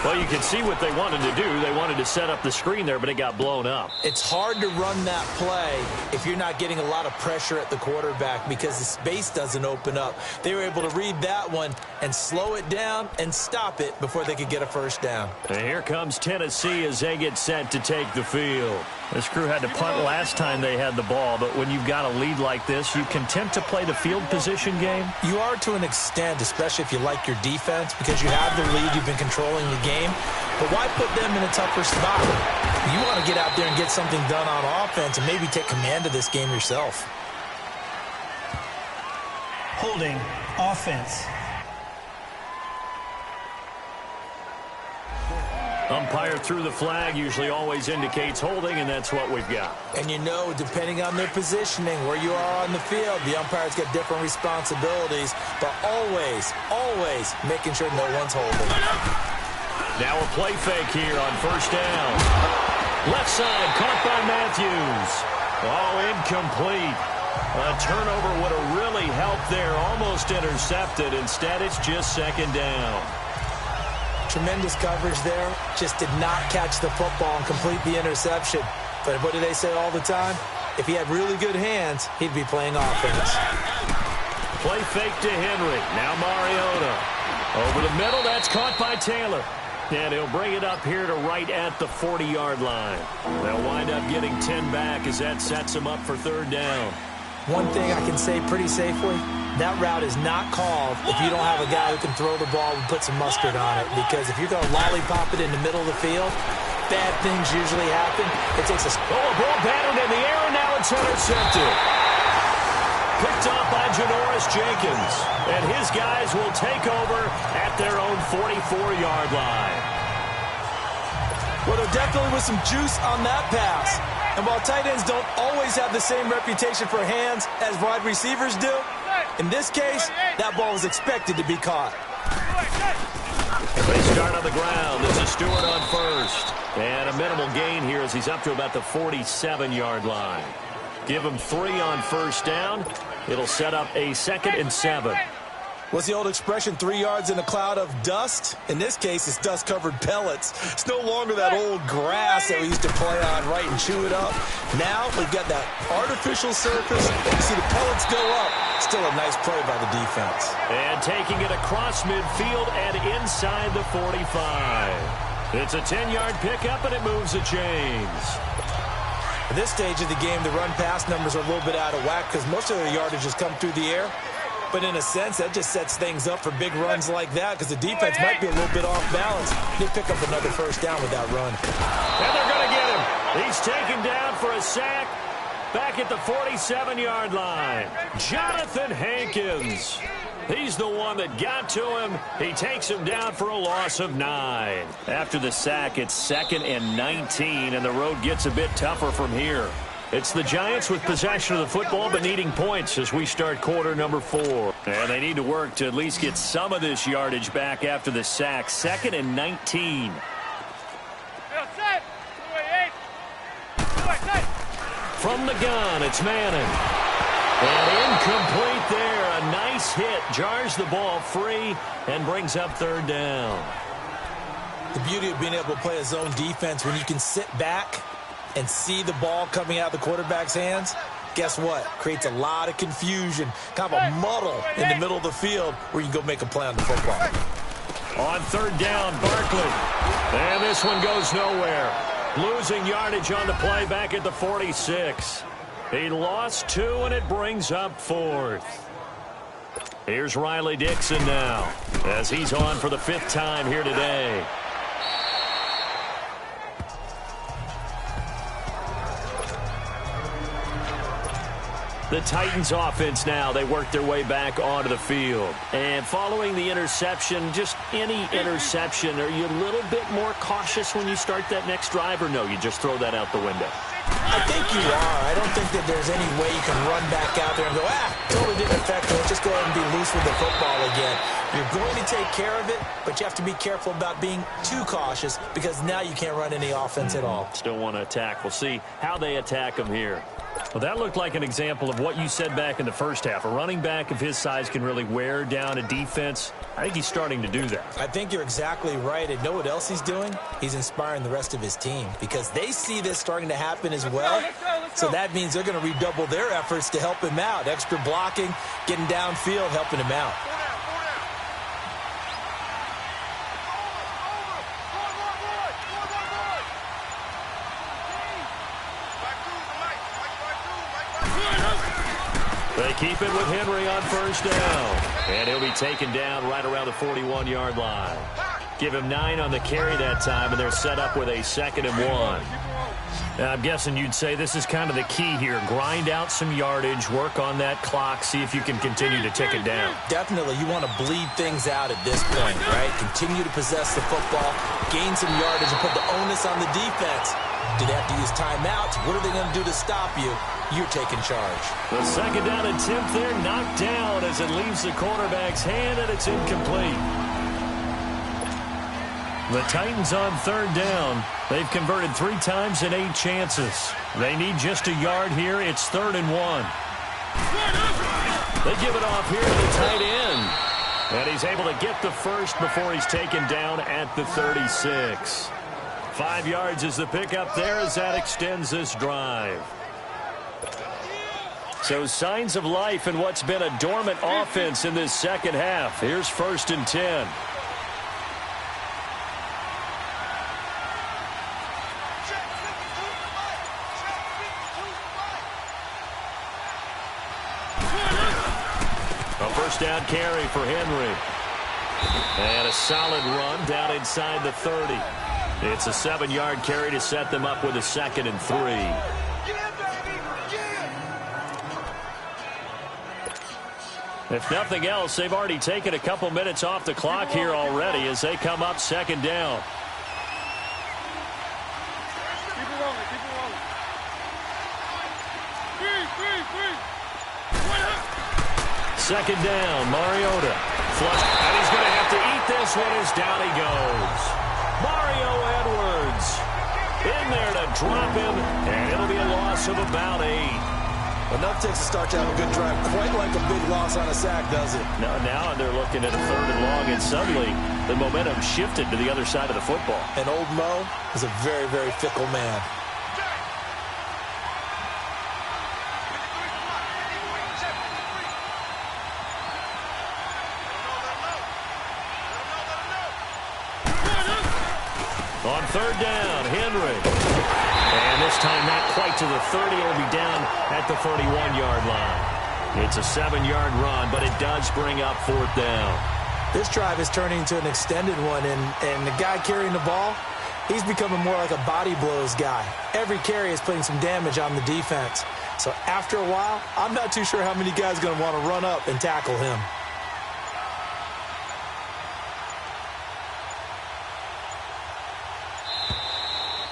Well, you can see what they wanted to do. They wanted to set up the screen there, but it got blown up. It's hard to run that play if you're not getting a lot of pressure at the quarterback because the space doesn't open up. They were able to read that one and slow it down and stop it before they could get a first down. And here comes Tennessee as they get set to take the field. This crew had to punt last time they had the ball, but when you've got a lead like this, you content to play the field position game? You are to an extent, especially if you like your defense, because you have the lead, you've been controlling the game. But why put them in a tougher spot? You want to get out there and get something done on offense and maybe take command of this game yourself. Holding offense. Umpire threw the flag, usually always indicates holding, and that's what we've got. And you know, depending on their positioning, where you are on the field, the umpires get different responsibilities, but always, always making sure no one's holding. Now a play fake here on first down. Left side, caught by Matthews. Oh, incomplete. A turnover would have really helped there, almost intercepted. Instead, it's just 2nd down. Tremendous coverage there. Just did not catch the football and complete the interception. But what do they say all the time? If he had really good hands, he'd be playing offense. Play fake to Henry. Now Mariota. Over the middle, that's caught by Taylor. And he'll bring it up here to right at the 40-yard line. They'll wind up getting 10 back as that sets them up for 3rd down. One thing I can say pretty safely, that route is not called if you don't have a guy who can throw the ball and put some mustard on it. Because if you're going to lollipop it in the middle of the field, bad things usually happen. It takes a ball batted in the air, and now it's intercepted. Picked off by Janoris Jenkins. And his guys will take over at their own 44-yard line. Well, there definitely was some juice on that pass. And while tight ends don't always have the same reputation for hands as wide receivers do, in this case, that ball was expected to be caught. They start on the ground. This is Stewart on first. And a minimal gain here as he's up to about the 47-yard line. Give him 3 on first down. It'll set up a 2nd and 7. What's the old expression, 3 yards in a cloud of dust? In this case, it's dust-covered pellets. It's no longer that old grass that we used to play on, right, and chew it up. Now we've got that artificial surface. You see the pellets go up. Still a nice play by the defense. And taking it across midfield and inside the 45. It's a 10-yard pickup, and it moves the chains. At this stage of the game, the run-pass numbers are a little bit out of whack because most of their yardage has come through the air. But in a sense, that just sets things up for big runs like that because the defense might be a little bit off balance. They pick up another first down with that run. And they're going to get him. He's taken down for a sack back at the 47-yard line. Jonathan Hankins. He's the one that got to him. He takes him down for a loss of 9. After the sack, it's 2nd and 19, and the road gets a bit tougher from here. It's the Giants with possession of the football but needing points as we start quarter number 4. And they need to work to at least get some of this yardage back after the sack. 2nd and 19. From the gun, it's Manning. And incomplete there. A nice hit. Jars the ball free and brings up 3rd down. The beauty of being able to play a zone defense when you can sit back and see the ball coming out of the quarterback's hands, guess what? Creates a lot of confusion, kind of a muddle in the middle of the field where you can go make a play on the football. On 3rd down, Barkley. And this one goes nowhere. Losing yardage on the play back at the 46. He lost 2, and it brings up 4th. Here's Riley Dixon now as he's on for the 5th time here today. The Titans offense now, they work their way back onto the field. And following the interception, just any interception, are you a little bit more cautious when you start that next drive, or no, you just throw that out the window? I think you are. I don't think that there's any way you can run back out there and go, totally didn't affect it. Let's just go ahead and be loose with the football again. You're going to take care of it, but you have to be careful about being too cautious because now you can't run any offense at all. Still want to attack. We'll see how they attack them here. Well, that looked like an example of what you said back in the first half. A running back of his size can really wear down a defense. I think he's starting to do that. I think you're exactly right. And know what else he's doing? He's inspiring the rest of his team because they see this starting to happen as well. So that means they're going to redouble their efforts to help him out. Extra blocking, getting downfield, helping him out. They keep it with Henry on first down. And he'll be taken down right around the 41-yard line. Give him 9 on the carry that time, and they're set up with a 2nd and 1. Now, I'm guessing you'd say this is kind of the key here. Grind out some yardage, work on that clock, see if you can continue to tick it down. Definitely, you want to bleed things out at this point, right? Continue to possess the football, gain some yardage, and put the onus on the defense. Do they have to use timeouts? What are they going to do to stop you? You're taking charge. The 2nd down attempt there knocked down as it leaves the quarterback's hand, and it's incomplete. The Titans on 3rd down. They've converted 3 times in 8 chances. They need just a yard here. It's 3rd and 1. They give it off here to the tight end. And he's able to get the first before he's taken down at the 36. 5 yards is the pickup there as that extends this drive. So signs of life in what's been a dormant offense in this second half. Here's 1st and 10. A first down carry for Henry. And a solid run down inside the 30. It's a 7-yard carry to set them up with a 2nd and 3. If nothing else, they've already taken a couple minutes off the clock here already as they come up 2nd down. Keep it rolling, keep it rolling. Three. 2nd down, Mariota. Flush, and he's going to have to eat this one as down he goes. Mario Edwards in there to drop him, and it'll be a loss of about 8. Enough takes to start to have a good drive, quite like a big loss on a sack, does it? Now they're looking at a 3rd and long, and suddenly the momentum shifted to the other side of the football. And old Mo is a very, very fickle man. On 3rd down, Henry. And this time not quite to the 30. It'll be down at the 31-yard line. It's a 7-yard run, but it does bring up 4th down. This drive is turning into an extended one, and the guy carrying the ball, he's becoming more like a body blows guy. Every carry is putting some damage on the defense. So after a while, I'm not too sure how many guys are going to want to run up and tackle him.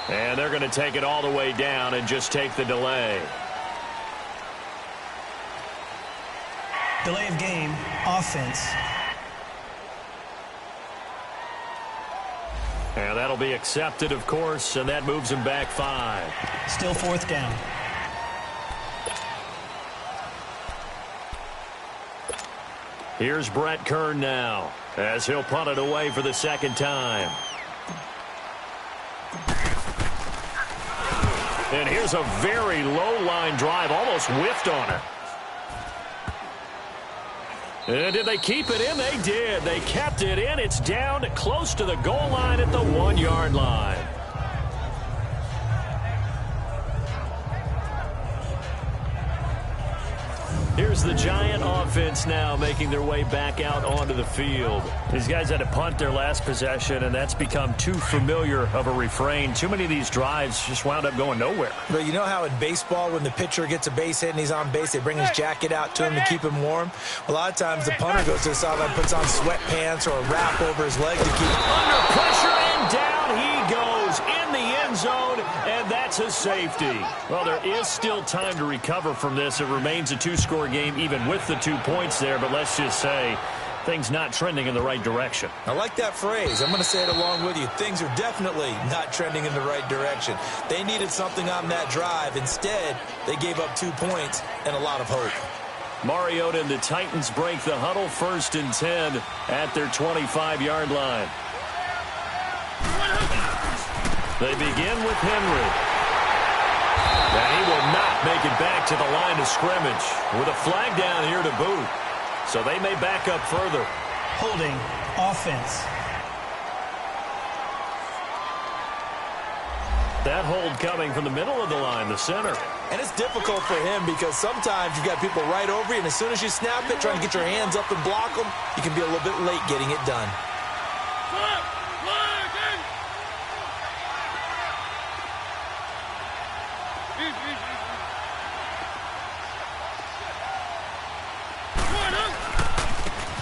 And they're going to take it all the way down and just take the delay. Delay of game, offense. And that'll be accepted, of course, and that moves him back 5. Still 4th down. Here's Brett Kern now as he'll punt it away for the 2nd time. And here's a very low-line drive, almost whiffed on it. And did they keep it in? They did. They kept it in. It's down close to the goal line at the 1-yard line. Here's the Giant offense now making their way back out onto the field. These guys had to punt their last possession, and that's become too familiar of a refrain. Too many of these drives just wound up going nowhere. But you know how in baseball, when the pitcher gets a base hit and he's on base, they bring his jacket out to him to keep him warm? A lot of times the punter goes to the sideline, puts on sweatpants or a wrap over his leg to keep him under pressure, and down he goes in the end zone, and that's a safety. Well, there is still time to recover from this. It remains a 2-score game even with the 2 points there, but let's just say things not trending in the right direction. I like that phrase. I'm going to say it along with you. Things are definitely not trending in the right direction. They needed something on that drive. Instead, they gave up 2 points and a lot of hope. Mariota and the Titans break the huddle, 1st and 10 at their 25-yard line. They begin with Henry. And he will not make it back to the line of scrimmage with a flag down here to boot. So they may back up further. Holding, offense. That hold coming from the middle of the line, the center. And it's difficult for him because sometimes you've got people right over you, and as soon as you snap it, trying to get your hands up and block them, you can be a little bit late getting it done.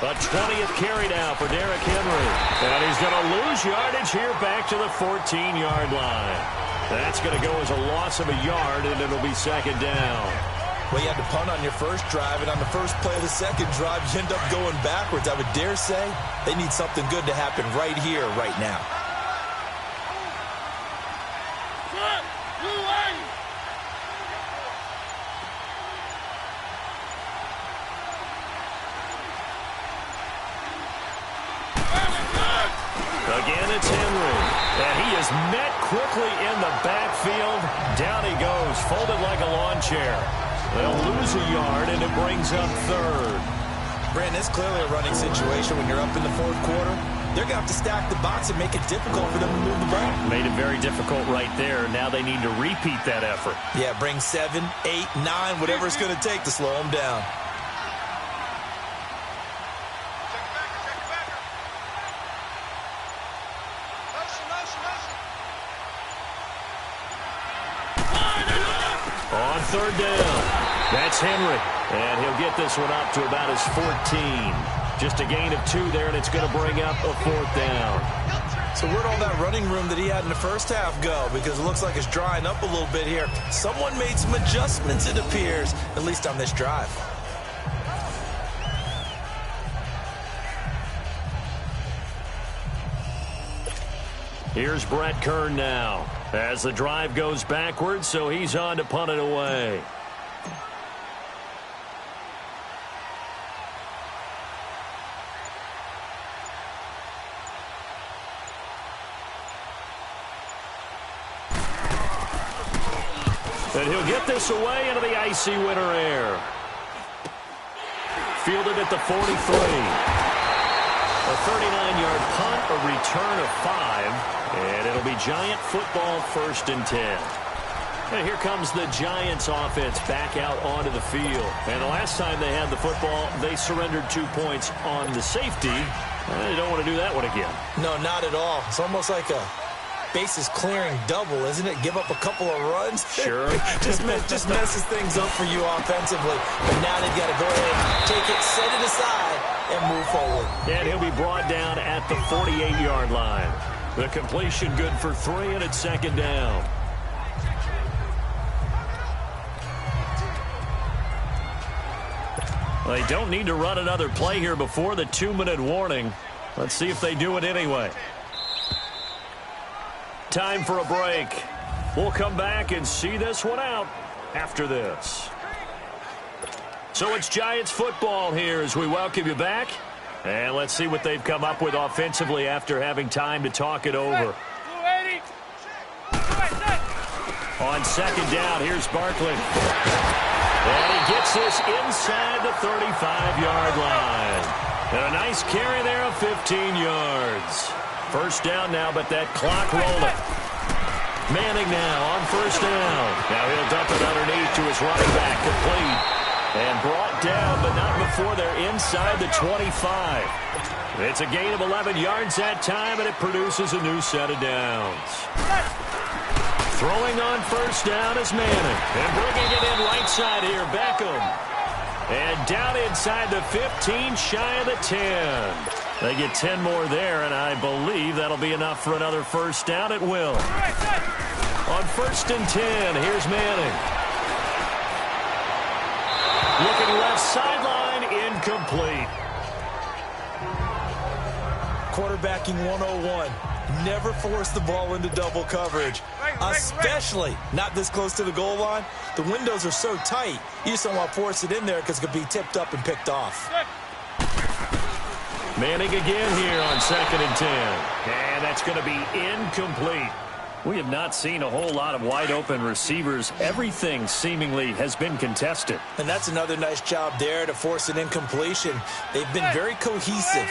A 20th carry now for Derrick Henry. And he's going to lose yardage here back to the 14-yard line. That's going to go as a loss of a yard, and it'll be 2nd down. Well, you had to punt on your first drive, and on the first play of the second drive, you end up going backwards. I would dare say they need something good to happen right here, right now. Again, it's Henry. And he is met quickly in the backfield. Down he goes, folded like a lawn chair. They'll lose a yard, and it brings up 3rd. Brandon, it's clearly a running situation when you're up in the 4th quarter. They're going to have to stack the box and make it difficult for them to move the ball. Made it very difficult right there. Now they need to repeat that effort. Yeah, bring 7, 8, 9, whatever it's going to take to slow them down. third down. That's Henry. And he'll get this one up to about his 14. Just a gain of 2 there, and it's going to bring up a 4th down. So where'd all that running room that he had in the first half go? Because it looks like it's drying up a little bit here. Someone made some adjustments, it appears, at least on this drive. Here's Brett Kern now as the drive goes backwards, so he's on to punt it away. And he'll get this away into the icy winter air. Fielded at the 43. A 39-yard punt, a return of 5, and it'll be Giant football 1st and 10. And here comes the Giants offense back out onto the field. And the last time they had the football, they surrendered 2 points on the safety. They don't want to do that one again. No, not at all. It's almost like a bases clearing double, isn't it? Give up a couple of runs. Sure. just messes things up for you offensively. But now they've got to go ahead, take it, set it aside, and move forward. And he'll be brought down at the 48-yard line. The completion good for 3, and it's 2nd down. They don't need to run another play here before the 2-minute warning. Let's see if they do it anyway. Time for a break. We'll come back and see this one out after this. So it's Giants football here as we welcome you back. And let's see what they've come up with offensively after having time to talk it over. On 2nd down, here's Barkley. And he gets this inside the 35-yard line. And a nice carry there of 15 yards. 1st down now, but that clock rolling. Manning now on 1st down. Now he'll dump it underneath to his running back, complete. And brought down, but not before they're inside the 25. It's a gain of 11 yards that time, and it produces a new set of downs. Throwing on 1st down is Manning. And bringing it in right side here, Beckham. And down inside the 15, shy of the 10. They get 10 more there, and I believe that'll be enough for another 1st down. It will. On 1st and 10, here's Manning. Looking left sideline, incomplete. Quarterbacking 101. Never force the ball into double coverage, especially not this close to the goal line. The windows are so tight, you just don't want to force it in there because it could be tipped up and picked off. Manning again here on 2nd and 10. And that's going to be incomplete. We have not seen a whole lot of wide-open receivers. Everything seemingly has been contested. And that's another nice job there to force an incompletion. They've been very cohesive,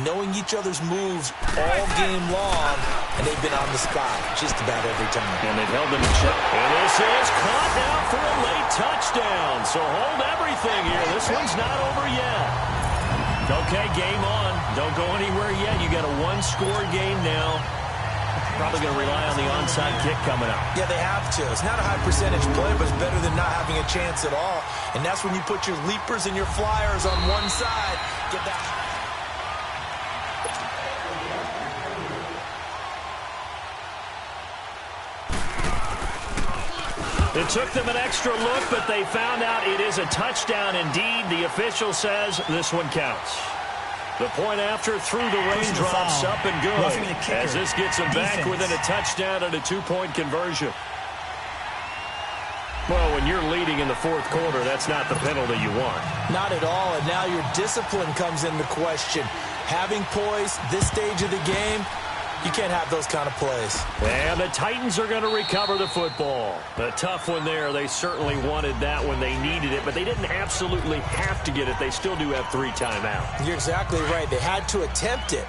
knowing each other's moves all game long, and they've been on the spot just about every time. And they've held them in check. And this is caught now for a late touchdown. So hold everything here. This one's not over yet. Okay, game on. Don't go anywhere yet. You got a 1-score game now. Probably going to rely on the onside kick coming up. Yeah, they have to. It's not a high percentage play, but it's better than not having a chance at all. And that's when you put your leapers and your flyers on one side. Get that. It took them an extra look, but they found out it is a touchdown indeed. The official says this one counts. The point after through the raindrops, up and good, as this gets them back within a touchdown and a 2-point conversion. Well, when you're leading in the 4th quarter, that's not the penalty you want. Not at all, and now your discipline comes into question. Having poise this stage of the game, you can't have those kind of plays. And the Titans are going to recover the football. A tough one there. They certainly wanted that when they needed it, but they didn't absolutely have to get it. They still do have 3 timeouts. You're exactly right. They had to attempt it.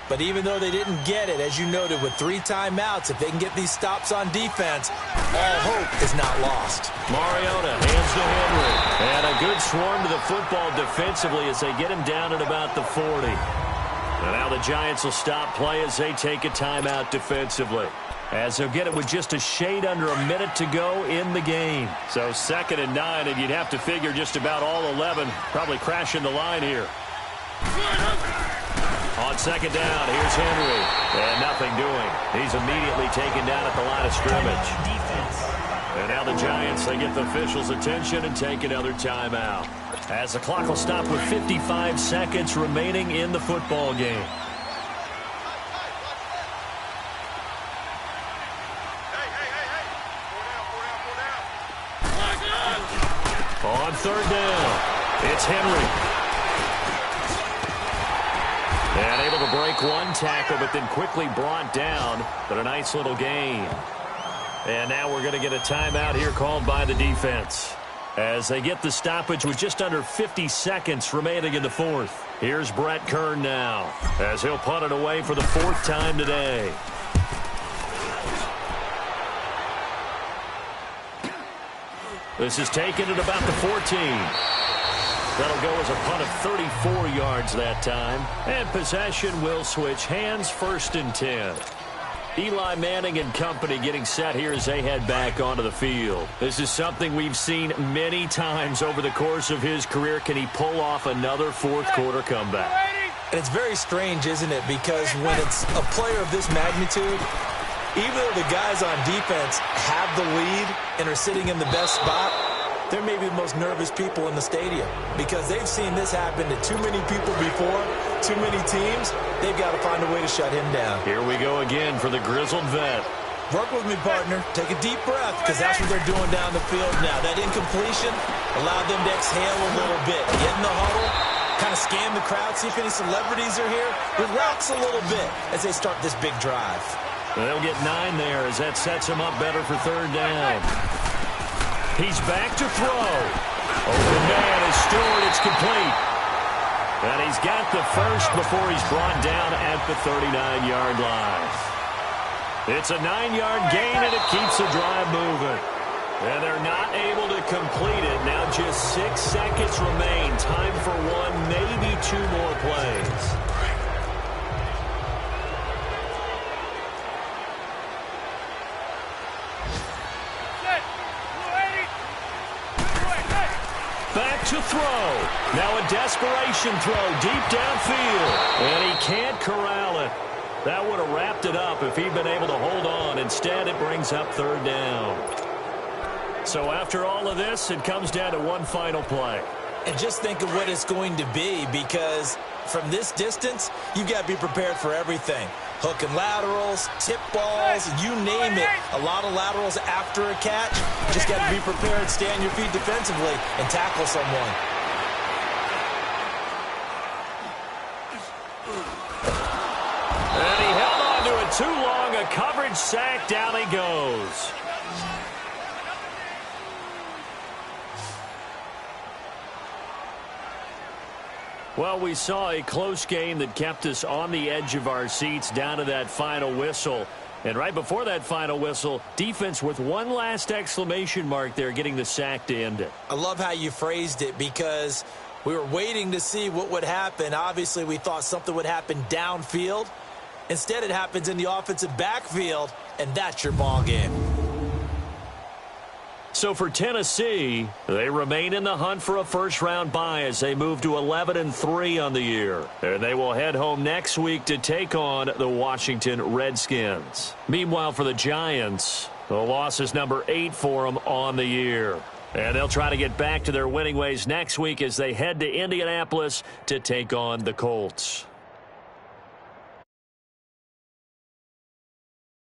But even though they didn't get it, as you noted, with 3 timeouts, if they can get these stops on defense, all hope is not lost. Mariota hands to Henry. And a good swarm to the football defensively as they get him down at about the 40. And now the Giants will stop play as they take a timeout defensively. as they'll get it with just a shade under a minute to go in the game. So 2nd and 9, and you'd have to figure just about all 11 probably crashing the line here. On 2nd down, here's Henry. And nothing doing. He's immediately taken down at the line of scrimmage. And now the Giants, they get the officials' attention and take another timeout, as the clock will stop with 55 seconds remaining in the football game. On 3rd down, it's Henry. And able to break one tackle, but then quickly brought down. But a nice little gain. And now we're going to get a timeout here called by the defense, as they get the stoppage with just under 50 seconds remaining in the 4th. Here's Brett Kern now, as he'll punt it away for the 4th time today. This is taken at about the 14. That'll go as a punt of 34 yards that time. And possession will switch hands, 1st and 10. Eli Manning and company getting set here as they head back onto the field. This is something we've seen many times over the course of his career. Can he pull off another 4th quarter comeback? And it's very strange, isn't it? Because when it's a player of this magnitude, even though the guys on defense have the lead and are sitting in the best spot, they're maybe the most nervous people in the stadium, because they've seen this happen to too many people before, too many teams. They've got to find a way to shut him down. Here we go again for the grizzled vet. Work with me, partner. Take a deep breath, because that's what they're doing down the field now. That incompletion allowed them to exhale a little bit. Get in the huddle, kind of scan the crowd, see if any celebrities are here. Relax a little bit as they start this big drive. They'll get 9 there, as that sets them up better for 3rd down. He's back to throw. Open man is Stewart. It's complete. And he's got the first before he's brought down at the 39-yard line. It's a 9-yard gain, and it keeps the drive moving. And they're not able to complete it. Now just 6 seconds remain. Time for 1, maybe 2 more plays. Back to throw. Now a desperation throw deep downfield. And he can't corral it. That would have wrapped it up if he'd been able to hold on. Instead, it brings up 3rd down. So after all of this, it comes down to one final play. And just think of what it's going to be, because from this distance, you've got to be prepared for everything. Hook and laterals, tip balls, you name it. A lot of laterals after a catch. Just got to be prepared, stay on your feet defensively, and tackle someone. And he held on to it too long. A coverage sack. Down he goes. Well, we saw a close game that kept us on the edge of our seats down to that final whistle. And right before that final whistle, defense with one last exclamation mark there, getting the sack to end it. I love how you phrased it, because we were waiting to see what would happen. Obviously, we thought something would happen downfield. Instead, it happens in the offensive backfield, and that's your ball game. So for Tennessee, they remain in the hunt for a first-round bye as they move to 11-3 on the year. And they will head home next week to take on the Washington Redskins. Meanwhile, for the Giants, the loss is number 8 for them on the year. And they'll try to get back to their winning ways next week as they head to Indianapolis to take on the Colts.